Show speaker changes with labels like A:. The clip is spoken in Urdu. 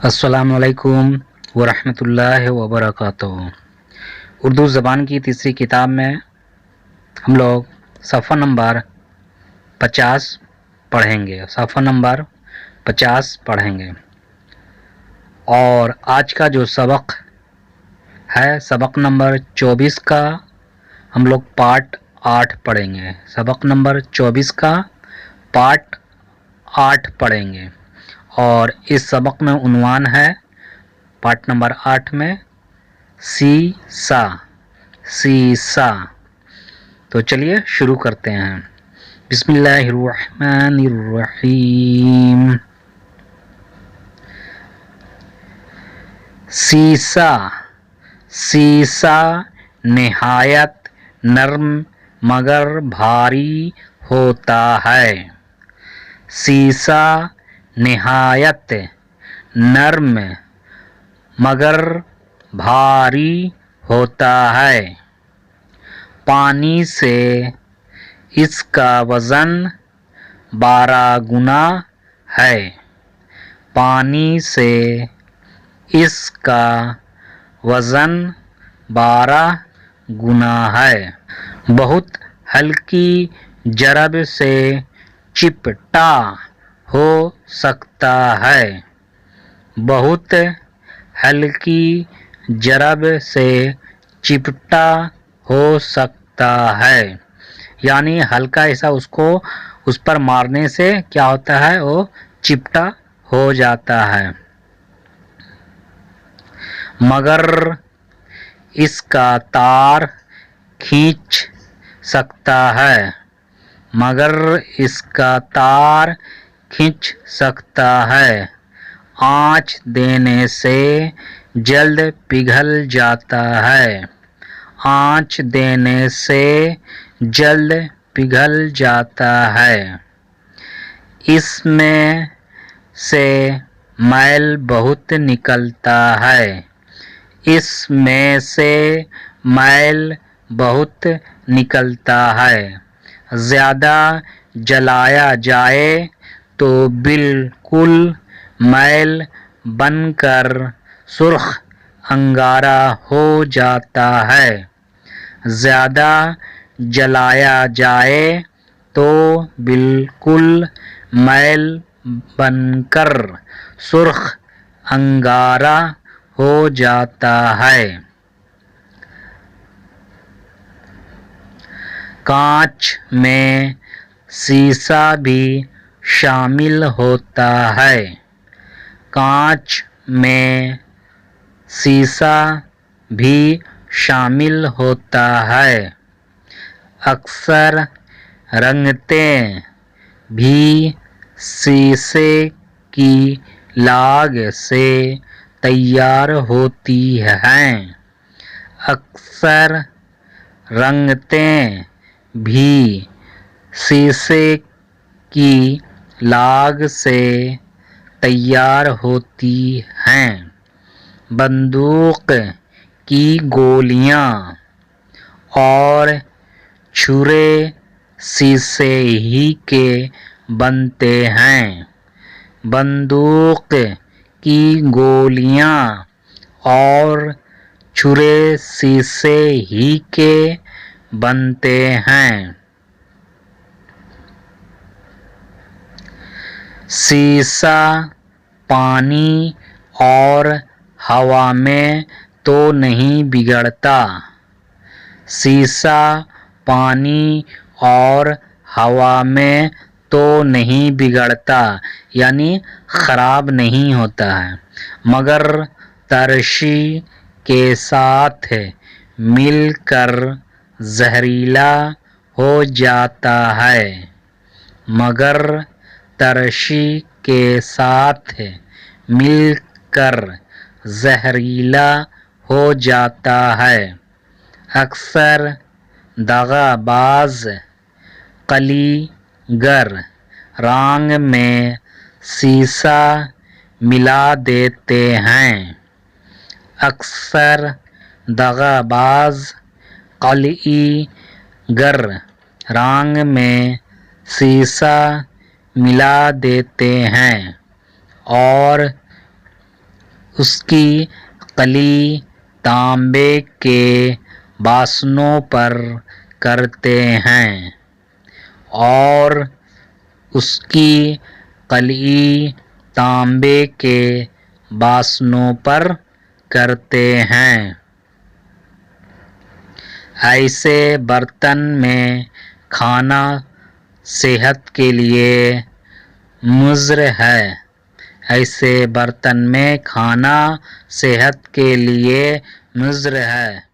A: السلام علیکم ورحمۃ اللہ وبرکاتہ۔ اردو زبان کی تیسری کتاب میں ہم لوگ صفحہ نمبر 50 پڑھیں گے اور آج کا جو سبق ہے سبق نمبر 24 کا ہم لوگ پارٹ 8 پڑھیں گے۔ سبق نمبر 24 کا پارٹ 8 پڑھیں گے اور اس سبق میں عنوان ہے پارٹ نمبر 8 میں سیسا۔ تو چلیے شروع کرتے ہیں۔ بسم اللہ الرحمن الرحیم۔ سیسا نہایت نرم مگر بھاری ہوتا ہے۔ سیسا نہایت نرم مگر بھاری ہوتا ہے۔ پانی سے اس کا وزن 12 گنا ہے۔ پانی سے اس کا وزن 12 گنا ہے۔ بہت ہلکی ضرب سے چپٹا ہو سکتا ہے۔ بہت ہلکی ضرب سے چپٹا ہو سکتا ہے، یعنی ہلکا ایسا اس پر مارنے سے کیا ہوتا ہے، وہ چپٹا ہو جاتا ہے۔ مگر اس کا تار کھینچ سکتا ہے۔ مگر اس کا تار کھینچ سکتا ہے۔ آنچ دینے سے جلد پگھل جاتا ہے۔ آنچ دینے سے جلد پگھل جاتا ہے۔ اس میں سے میل بہت نکلتا ہے۔ اس میں سے میل بہت نکلتا ہے۔ زیادہ جلایا جائے تو بالکل میل بن کر سرخ انگارہ ہو جاتا ہے۔ زیادہ جلایا جائے تو بالکل میل بن کر سرخ انگارہ ہو جاتا ہے۔ کانچ میں سیسا بھی شامل ہوتا ہے۔ کانچ میں سیسا بھی شامل ہوتا ہے۔ اکثر رنگتیں بھی سیسے کی لاگ سے تیار ہوتی ہیں۔ اکثر رنگتیں بھی سیسے کی لاگ سے تیار ہوتی ہیں۔ بندوق کی گولیاں اور چھرے سیسے ہی کے بنتے ہیں۔ بندوق کی گولیاں اور چھرے سیسے ہی کے بنتے ہیں۔ سیسا پانی اور ہوا میں تو نہیں بگڑتا۔ سیسا پانی اور ہوا میں تو نہیں بگڑتا، یعنی خراب نہیں ہوتا ہے، مگر ترشی کے ساتھ مل کر زہریلا ہو جاتا ہے۔ مگر ترشی کے ساتھ مل کر زہریلا ہو جاتا ہے۔ اکثر دغا باز قلی گر رنگ میں سیسا ملا دیتے ہیں۔ اکثر دغا باز قلی گر رنگ میں سیسا ملا دیتے ہیں اور اس کی قلی تانبے کے باسنوں پر کرتے ہیں اور اس کی قلی تانبے کے باسنوں پر کرتے ہیں۔ ایسے برتن میں کھانا صحت کے لیے مضر ہے۔ ایسے برتن میں کھانا صحت کے لیے مضر ہے۔